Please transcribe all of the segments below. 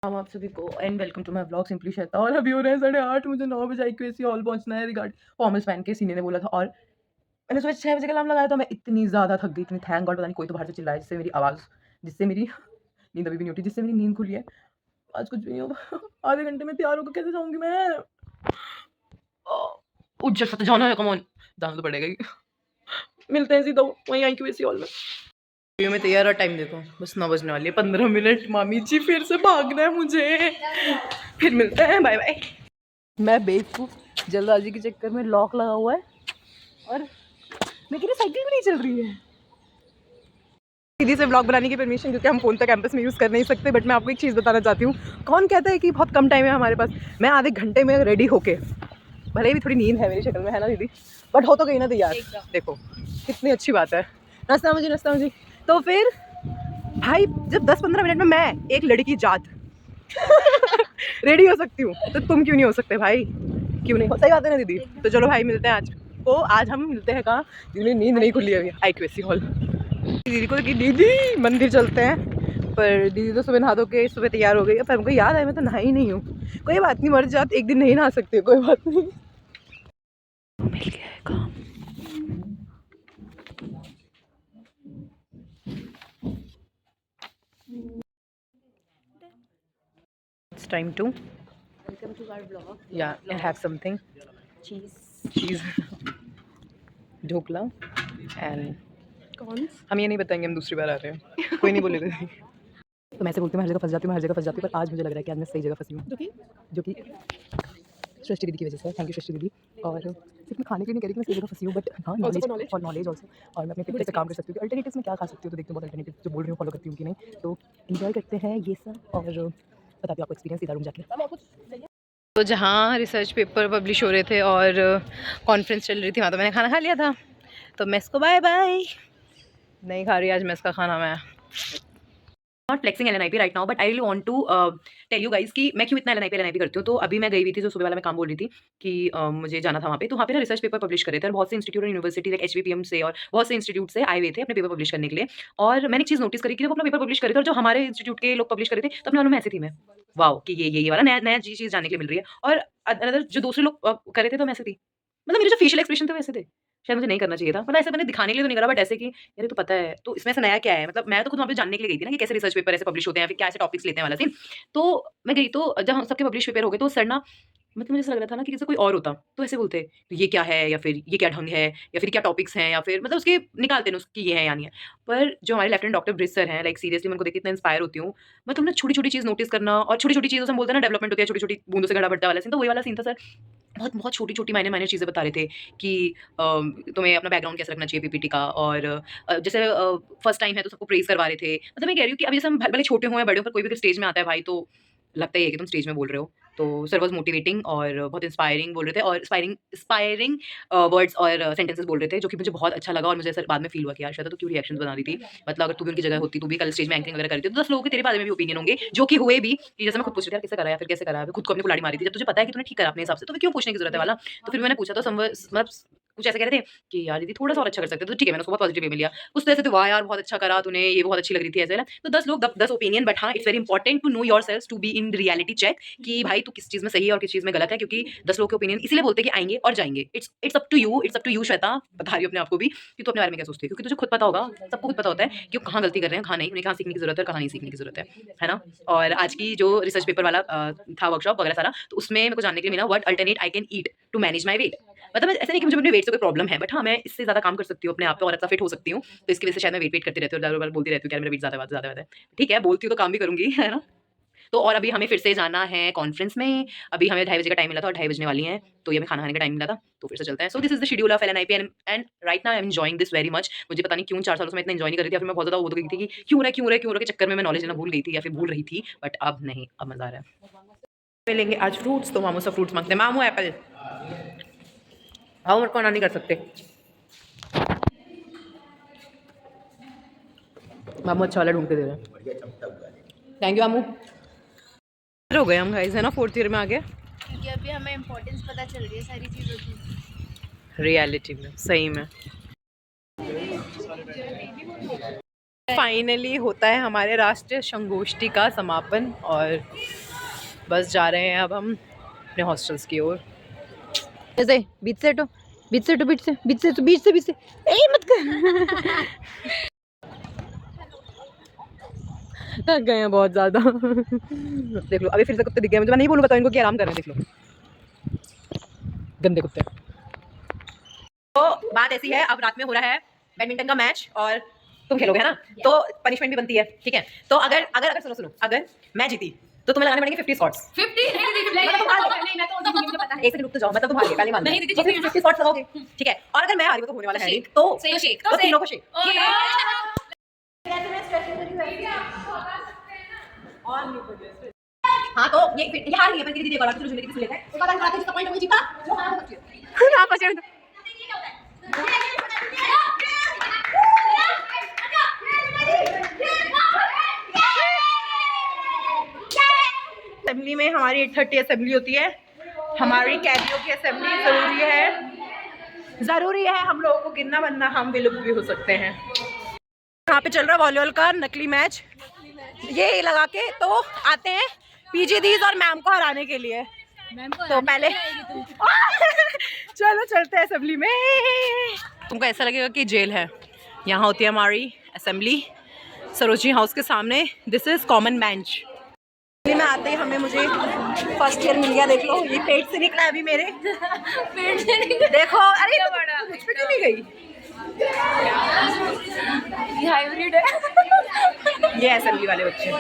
हम आप सभी को and welcome to my vlog simply Shweta. और अभी हो रहे हैं 8:30, मुझे 9 बजे IQAC हॉल पहुंचना है रिगार्ड फॉर्मल्स पहन के। सीने ने बोला था और मैंने सुबह 6 बजे का अलार्म लगाया था। मैं इतनी ज़्यादा थक गई, इतनी थैंक गॉड पता नहीं कोई तो बाहर से चिल्लाया जिससे मेरी आवाज़, जिससे मेरी नींद अभी भी नहीं उठी, जिससे मेरी नींद खुली है। आज कुछ भी नहीं होगा। आधे घंटे में तैयार होकर कैसे जाऊँगी मैं? उठ जा, सट जाना है, कम ऑन, जाना तो पड़ेगा ही। मिलते हैं सीधा वहीं IQAC हॉल में। में तैयार और टाइम देखो, बस 9 बजने वाली है, 15 मिनट। मामी जी फिर से भागना है मुझे। फिर मिलते हैं, बाय बाय। मैं बेवकूफ़ जल्दबाजी के चक्कर में लॉक लगा हुआ है और मेरी साइकिल भी नहीं चल रही है। दीदी से ब्लॉग बनाने की परमिशन, क्योंकि हम फ़ोन तो कैंपस में यूज़ कर नहीं सकते। बट मैं आपको एक चीज़ बताना चाहती हूँ। कौन कहता है कि बहुत कम टाइम है हमारे पास? मैं आधे घंटे में रेडी होके, भले ही भी थोड़ी नींद है मेरी शक्ल में, है ना दीदी, बट हो तो गई ना तैयार। देखो कितनी अच्छी बात है। नाश्ता मुझे तो फिर भाई जब 10-15 मिनट में मैं एक लड़की जात रेडी हो सकती हूँ, तो तुम क्यों नहीं हो सकते भाई? क्यों नहीं हो? सही बात है ना दीदी? तो चलो भाई मिलते हैं आज हम मिलते हैं कहाँ? जिन्हें नींद नहीं खुली अभी, IQAC हॉल। दीदी को कि दीदी मंदिर चलते हैं, पर दीदी तो सुबह नहा धो के सुबह तैयार हो गई है। पर हमको याद है मैं तो नहाई नहीं हूँ। कोई बात नहीं, मर जात एक दिन नहीं नहा सकते, कोई बात नहीं। मिल गया है काम। It's time to Welcome to our vlog. and have something cheese dhokla and Cons. हम ये नहीं बताएंगे हम दूसरी बार आ रहे हैं। कोई नहीं बोलेगा। तो मैं ऐसे बोलती हूँ हर जगह फंस जाती हूँ, हर जगह फंस जाती हूँ, पर आज मुझे लग रहा है कि आज मैं सही जगह फंसी हूँ, जो कि सृष्टि दीदी की वजह से। थैंक यू सृष्टि दीदी। और सिर्फ मैं खाने के लिए नहीं कह रही कि मैं सही जगह फंसी हूँ, बट हाँ नॉलेज ऑल्सो। और मैं अपने तरीके से काम कर सकती हूँ कि अल्टरनेटिव्स में क्या खा सकती हूँ। तो देखते हैं बहुत अल्टरनेटिव जो बोल रही हूँ फॉलो करती हूँ कि नहीं। तो इन्जॉय करते हैं ये सब और बताती हूँ आपको एक्सपीरियंस सीधा रूम जाके। तो जहाँ रिसर्च पेपर पब्लिश हो रहे थे और कॉन्फ्रेंस चल रही थी, वहाँ तो मैंने खाना खा लिया था। तो मेस को बाय बाय, नहीं खा रही आज मेस का खाना मैं। Not flexing LNIP right now, but I really want to tell you guys कि मैं क्यों इतना LNIP करती हूँ। तो अभी मैं गई हुई थी, जो सुबह वाला मैं काम बोल रही थी कि मुझे जाना था वहाँ पे। तो वहाँ पे ना रिसर्च पेपर पब्लिश कर रहे थे और बहुत से इंस्टीट्यूट और यूनिवर्सिटी लाइक HVPM से और बहुत से इंस्टीट्यूट से आए हुए थे अपने पेपर पब्लिश करने के लिए। और मैंने एक चीज़ नोटिस करी कि जब अपना पेपर पब्लिश कर रहे थे और जो हमारे इंस्टीट्यूट के लोग पब्लिश कर रहे थे, तो अपने वालों में ऐसी थी मैं, वाओ कि ये वाला नया नया चीज़ जानने के लिए मिल रही है। और अदर जो दूसरे लोग कर रहे थे तो मैं ऐसे थी, मतलब मेरे जो फेशियल एक्सप्रेशन थे वैसे थे। शायद मुझे नहीं करना चाहिए था, मतलब ऐसे मैंने दिखाने के लिए तो नहीं करा, बट ऐसे कि यार ये तो पता है, तो इसमें से नया क्या है? मतलब मैं तो खुद वहाँ पे जानने के लिए गई थी ना कि कैसे रिसर्च पेपर ऐसे पब्लिश होते हैं, फिर क्या ऐसे टॉपिक्स लेते हैं वाला सीन। तो मैं गई, तो जब हम सबके पब्लिश पेपर हो गए, तो सर ना, मतलब मुझे ऐसा लग रहा था ना कि जैसे कोई और होता, तो ऐसे बोलते, तो ये क्या है, या फिर ये क्या ढंग है, या फिर क्या टॉपिक्स हैं, या फिर मतलब उसके निकालते हैं उसकी ये है या नहीं है। पर जो हमारे लेफ्टिनेंट डॉक्टर ब्रिज सर हैं, लाइक सीरियसली मैं उनको देख के इतना इंस्पायर होती हूँ। मतलब ना छोटी-छोटी चीज़ नोटिस करना, और छोटी-छोटी चीज़ों से हम बोलते हैं ना डेवलपमेंट होती है, छोटी-छोटी बूंदों से घड़ा भरता वाला सीन, तो वही वाला सीन था सर। बहुत-बहुत छोटी-छोटी माइनर-माइनर चीज़ें बता रहे थे कि तुम्हें अपना बैकग्राउंड कैसे रखना चाहिए PPT का। और जैसे फर्स्ट टाइम है तो सबको प्रेज़ करवा रहे थे। मतलब मैं कह रही हूँ कि अभी जैसे हम भले छोटे हों या बड़े हों, पर कोई भी स्टेज में आता है भाई, तो लगता ही है कि तुम स्टेज में बोल रहे हो। तो सर वाज़ मोटिवेटिंग और बहुत इंस्पायरिंग बोल रहे थे, और इंस्पायरिंग वर्ड्स और सेंटेंसेस बोल रहे थे, जो कि मुझे बहुत अच्छा लगा। और मुझे ऐसा बाद में फ़ील हुआ कि यार श्वेता तू क्यों रिएक्शंस बना रही थी? मतलब अगर तू भी उनकी जगह होती, तू भी कल स्टेज में एंकरिंग वगैरह कर रही थी, तो 10 लोगों के तेरे बारे में भी ओपिनियन होंगे, जो कि हुए भी। कि जैसे मैं खुद पूछ रही थी यार कैसे करा है, फिर कैसे करा है? खुद को अपनी कुल्हाड़ी मारी थी। जब तुझे पता है कि तूने ठीक करा अपने हिसाब से, तो फिर क्यों पूछने की ज़रूरत है वाला? तो फिर मैंने पूछा, तो मतलब कुछ ऐसे कह रहे थे कि यार दीदी थोड़ा-सा और अच्छा कर सकते थे। तो ठीक है, मैंने उसको बहुत पॉजिटिव वे में लिया। कुछ तो ऐसे थे, वाह यार बहुत अच्छा करा तूने, ये बहुत अच्छी लग रही थी, ऐसे ना। तो 10 लोग 10 ओपिनियन, बट हाँ, it's very important to know yourselves to be in reality check कि भाई तू किस चीज़ में सही है और किस चीज़ में गलत है। क्योंकि 10 लोग के ओपिनियन इसीलिए बोलते हैं कि आएँगे और जाएँगे। It's up to you Shweta, बता रही हूँ अपने आप को भी कि तू अपने बारे में क्या सोचती है। क्योंकि तुझे खुद पता होगा, सबको खुद पता होता है कि वो कहाँ गलती कर रहे हैं, कहाँ नहीं, उन्हें कहाँ सीखने की ज़रूरत है, कहाँ नहीं सीखने की ज़रूरत है ना? और आज की जो रिसर्च पेपर वाला था वर्कशॉप वगैरह सारा, तो उसमें मेरे को जानने के लिए मिला what alternate I can eat to manage my weight. मतलब ऐसा नहीं कि मुझे अपने वेट से कोई प्रॉब्लम है, बट हाँ, मैं इससे ज़्यादा काम कर सकती हूँ अपने आप पे और अच्छा फिट हो सकती हूँ। तो इसकी वजह से शायद मैं वेट करती रहती हूँ और बार बोलती रहती हूँ कि यार मेरा वेट ज़्यादा है। ठीक है, बोलती हूँ तो काम भी करूँगी, है ना? तो और अभी हमें फिर से जाना है कॉन्फ्रेंस में। अभी हमें 2:30 बजे का टाइम मिला था और 2:30 बजने वाली हैं, तो ये हमें खाना खाने का टाइम मिला था, तो फिर से चलते हैं। So this is the schedule of LNIP and right now I am enjoying this very much. मुझे पता नहीं क्यों 4 सालों से मैं इतना एन्जॉय नहीं कर रही थी, या फिर मैं बहुत ज़्यादा वो हो गई थी कि क्यों हो रहा है के चक्कर में मैं नॉलेज लेना भूल गई थी, या फिर भूल रही थी, बट अब नहीं, अब मज़ा आ रहा है। पे लेंगे आज फ्रूट्स, तो मामू से फ्रूट्स माँगते हैं। मामू एप्पल, आओ मेरे को मना नहीं कर सकते। मामू अच्छा वाला ढूँढ के दे रहे हैं। थैंक यू मामू। हो गए हम गाइस, है ना, 4th ईयर में आ गए। क्योंकि अभी हमें इम्पोर्टेंस पता चल रही है सारी चीज़ों की। रियलिटी में सही में फाइनली होता है हमारे राष्ट्रीय संगोष्ठी का समापन और बस जा रहे हैं अब हम अपने हॉस्टल्स की ओर। जैसे बीच से हटो, बीच से हटो, बीच से, बीच से, बीच से, बीच से, ए मत कर। थक गए हैं बहुत ज़्यादा। देख लो अभी फिर से कुत्ते दिख गए मुझे, मैं नहीं बोलूँ बताओ इनको कि आराम कर रहे हैं, देख लो गंदे कुत्ते। तो बात ऐसी है, अब रात में हो रहा है बैडमिंटन का मैच और तुम खेलोगे है ना, तो पनिशमेंट भी बनती है, ठीक है। तो अगर अगर अगर सुनो सुनो, अगर मैं जीती तो तुम्हें लगाने पड़ेंगे 50 शॉट्स। 50 एक सेकंड रुक तो जाओ, मतलब तुम हार गए पहले मान लो, 50 शॉट्स लगाओगे, ठीक है। और अगर मैं हारी तो होने वाला है तो तीनों को शेक। हाँ तो ये हार गई है, पर दीदी को चलो दीदी से लेते हैं, उसके बाद हम जिसका पॉइंट वही जीता जो हारा सकती है। हां बचे असेंबली में हमारी 8:30 असेंबली होती है, हमारी कैदियों की असेंबली ज़रूरी है, हम लोगों को गिनना बनना हम विलुप्त भी हो सकते हैं। यहाँ पे चल रहा वॉलीबॉल का नकली मैच, ये लगा के तो आते हैं पीजी दीज और मैम को हराने के लिए। तो पहले चलो चलते हैं असेंबली में। तुमको ऐसा लगेगा कि जेल है, यहाँ होती है हमारी असेंबली सरोजनी हाउस के सामने। This is common bench. में आते ही हमें मुझे फर्स्ट ईयर मिल गया, देख लो ये पेट से निकला है अभी मेरे। पेट से निकला देखो, अरे तो बड़ा कुछ भी नहीं गई, ये हाइब्रिड है। ये असेंबली वाले बच्चे।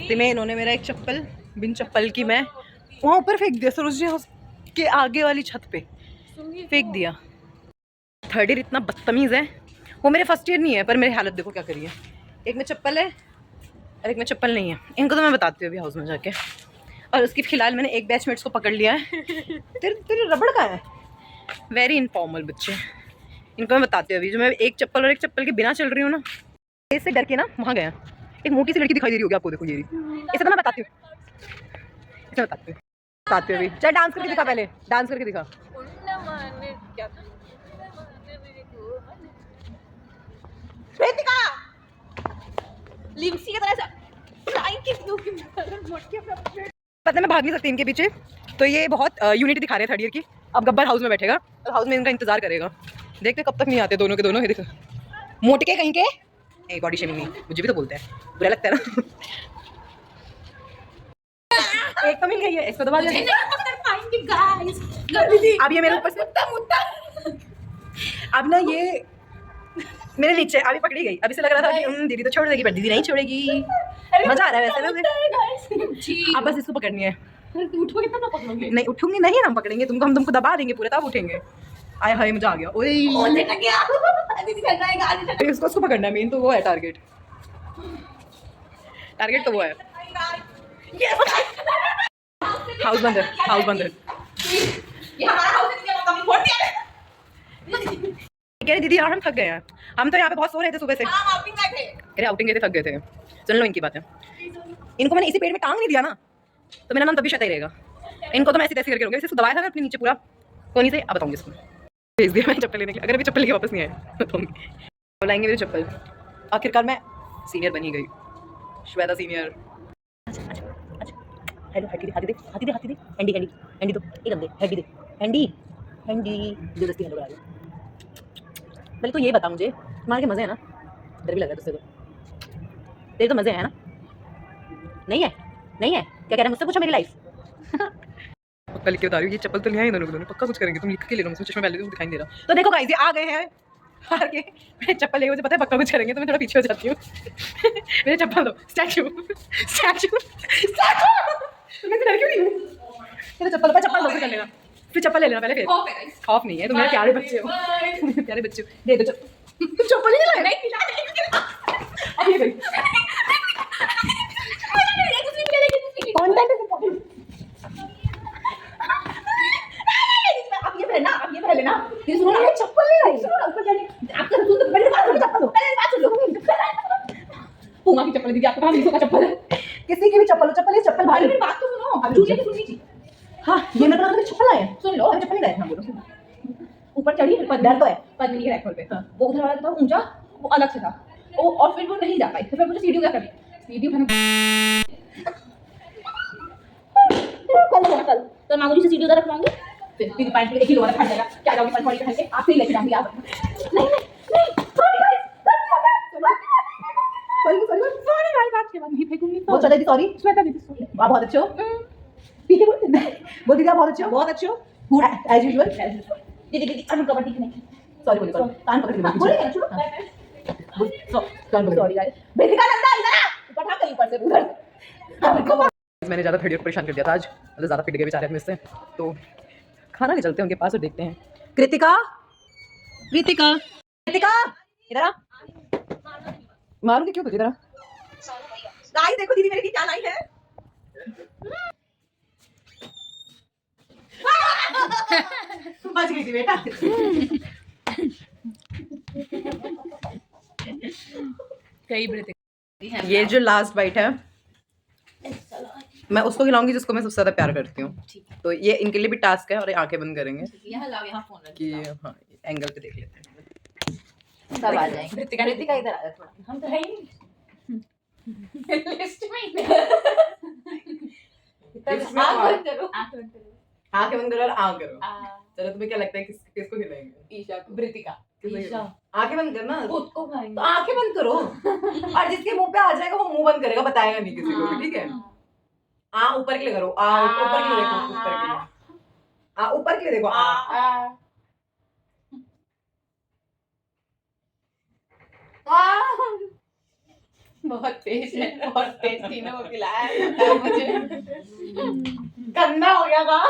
में इन्होंने मेरा एक चप्पल बिन चप्पल की मैं वहाँ ऊपर फेंक दिया, सरोजनी हाउस के आगे वाली छत पे फेंक दिया। थर्ड ईयर इतना बदतमीज़ है, वो मेरे फर्स्ट ईयर नहीं है पर मेरी हालत देखो क्या करी है। एक में चप्पल है और एक में चप्पल नहीं है, इनको तो मैं बताती हूँ अभी हाउस में जाके। और उसकी फिलहाल मैंने एक बैचमेट्स को पकड़ लिया है। तेरे रबड़ का है, वेरी इनफॉर्मल बच्चे, इनको मैं बताती हूँ अभी। जो मैं एक चप्पल और एक चप्पल के बिना चल रही हूँ ना, इससे डर के ना वहाँ गया। एक मोटी सी लड़की दिखाई दे रही होगी आपको, देखो ये इसे तो मैं बताती हूँ, इसे बताती हूँ अभी। चल डांस करके दिखा, पहले डांस करके दिखा। लिम्सी की तरह से पता है मैं भाग नहीं सकती इनके पीछे, तो ये बहुत यूनिटी दिखा रहे हैं थर्ड ईयर की। अब गब्बर हाउस में बैठेगा और हाउस में इनका इंतजार करेगा, देखते कब तक नहीं आते दोनों के दोनों। ये देखो मोटके कहीं के, ए बॉडी शेमिंग नहीं, मुझे भी तो बोलते हैं, बुरा लगता है ना। एक तो मिल गई है, इसको दबा दे। अब ये मेरे ऊपर से अब ना ये मेरे नीचे अभी पकड़ी गई। अभी से लग रहा था कि दीदी तो छोड़ देगी, पर दीदी नहीं छोड़ेगी। मजा आ रहा है वैसे ना। अब बस इसको पकड़नी है। नहीं उठूंगी नहीं, हम पकड़ेंगे तुमको, हम तुमको दबा देंगे पूरे, तब उठेंगे। आय हाय मजा आ गया। ओए इसको पकड़ना है, मेन तो वो है टारगेट तो वो है। हाउस बंद है, हाउस बंद है। कह रही दीदी यार हम थक गए हैं, हम तो यहाँ पे बहुत सो रहे थे सुबह से। अरे आउटिंग गए थे, थक गए थे। चल लो इनकी बात है, इनको मैंने इसी पेड़ में टांग नहीं दिया ना तो मेरा नाम तभी शता ही रहेगा। इनको तो मैं ऐसी तैसी करके रखूंगी। इसको दबाया था ना अपने नीचे पूरा कोनी से। अब बताऊंगी इसको, भेज दिया मैंने चप्पल लेने के लिए। अगर अभी चप्पल लेके वापस नहीं आए बताऊंगी, बुलाएंगे मेरी चप्पल। आखिरकार मैं सीनियर बनी गई, श्वेता सीनियर। हेलो हाथी दे, हाथी दे, हाथी दे, हाथी दे, हैंडी हैंडी हैंडी दो, एकदम दे, हैंडी दे, हैंडी हैंडी जबरदस्ती हेलो करा दे। पहले तो ये बता मुझे, तुम्हारे के मजे है ना? डर भी लग रहा है तुझसे तो, तेरे तो मजे हैं ना? नहीं है, नहीं है, क्या कह रहा है मुझसे पूछो मेरी लाइफ। पक्का लिख के बता रही हूँ, ये चप्पल तो ले आए दोनों के दोनों, पक्का कुछ करेंगे। तुम लिख के ले लो, मुझसे चश्मा पहले दिखाई नहीं दे रहा। तो देखो गाइस ये आ गए हैं हार के, मेरे चप्पल लेके मुझे पता है पक्का कुछ करेंगे, तो मैं थोड़ा पीछे हो जाती हूँ। मेरे चप्पल दो, स्टैचू स्टैचू स्टैचू, तुम ऐसे डर क्यों नहीं हो? तेरे चप्पल पर चप्पल दो कर लेना, फिर चप्पल ले लेना पहले। फिर खौफ नहीं है, तुम मेरे प्यारे बच्चे हो, प्यारे बच्चे हो। दे दो चप्पल ही नहीं लाए। अब ये गई अब ये पहनना, अब ये पहन लेना। ये सुनो ना, चप्पल नहीं लाई, सुनो ना ऊपर जाने आपका सुन तो पहले बात करो, चप्पल दो पहले बात सुनो। पूमा की चप्पल दीदी, आपके पास इसका चप्पल है, किसी की भी चप्पल हो, चप्पल है, चप्पल भाई मेरी बात तो सुनो। अब जूते की सुननी थी। हाँ ये मेरे को चप्पल आए, सुन लो, हम चप्पल नहीं गए हाँ बोलो ऊपर चढ़ी डर तो है पद्मिनी के रैक पे वो उधर वाला था ऊंचा वो अलग से था वो और फिर वो नहीं जा पाई तो फिर मुझे सीढ़ी क्या करनी सीढ़ी मैंने कल मामूली से सीढ़ी उधर रखवाऊंगी फिर मेरी पैंट में एक ही लोअर खा जाएगा क्या जाऊंगी पलपड़ी पहन के आप ही लेके जाऊंगी आप नहीं सॉरी भाई बात के बाद नहीं फेंकूंगी वो चलेगी सॉरी श्वेता दीदी सॉरी आप बहुत अच्छे हो ठीक है बोल दीदी आप बहुत अच्छे हो गुड एज यूजुअल दीदी दीदी कान कवर ठीक नहीं सॉरी बोलिए कान पकड़ के बोलिए सॉरी गाइस बेटिका नंदा इधर आ ऊपर उठा कर ऊपर से उधर मैंने ज़्यादा थर्ड ईयर को परेशान कर दिया था आज, मतलब ज़्यादा पिट गए बेचारे आदमी से, तो खाना ले चलते हैं उनके पास और देखते हैं। कृतिका कृतिका कृतिका इधर आ, मारूंगी क्यों तुझे, इधर आ। गाइस देखो दीदी मेरे की क्या लाई है बच गई थी बेटा कई ब्रेथ ये जो लास्ट बाइट है मैं उसको खिलाऊंगी जिसको मैं सबसे ज्यादा प्यार करती हूँ, तो ये इनके लिए भी टास्क है और ये आंखें बंद करेंगे यहाँ लाओ यहाँ फोन रख कि हाँ एंगल पे देख लेते हैं। सब आ जाएंगे कृतिका इधर आ जा थोड़ा हम तो है ही नहीं लिस्ट में ही List में आँख और- बंद करो आँख बंद करो आंखें बंद करो और आ करो। आ, चलो तुम्हें क्या लगता है किसको खिलाएंगे? ईशा को कृतिका ईशा आंखें बंद करना, खुद को तो खाएंगे आंखें बंद करो और जिसके मुंह पे आ जाएगा वो मुंह बंद करेगा, बताएगा नहीं किसी को भी, ठीक है? आ ऊपर के लिए करो, आ ऊपर के लिए देखो, ऊपर के लिए आ ऊपर के लिए देखो, आ बहुत तेज है बहुत तेज तीनों को खिलाया है मुझे गंदा हो गया था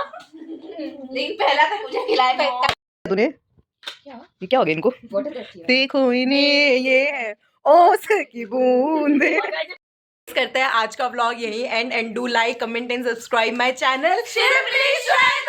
लेकिन पहला तो मुझे खिलाया था इतना तूने क्या ये क्या हो गया इनको? वाटर रखी है देखो इन्हें ये है ओस की बूंदे। करते हैं आज का व्लॉग यही and do like comment and subscribe my channel simply Shweta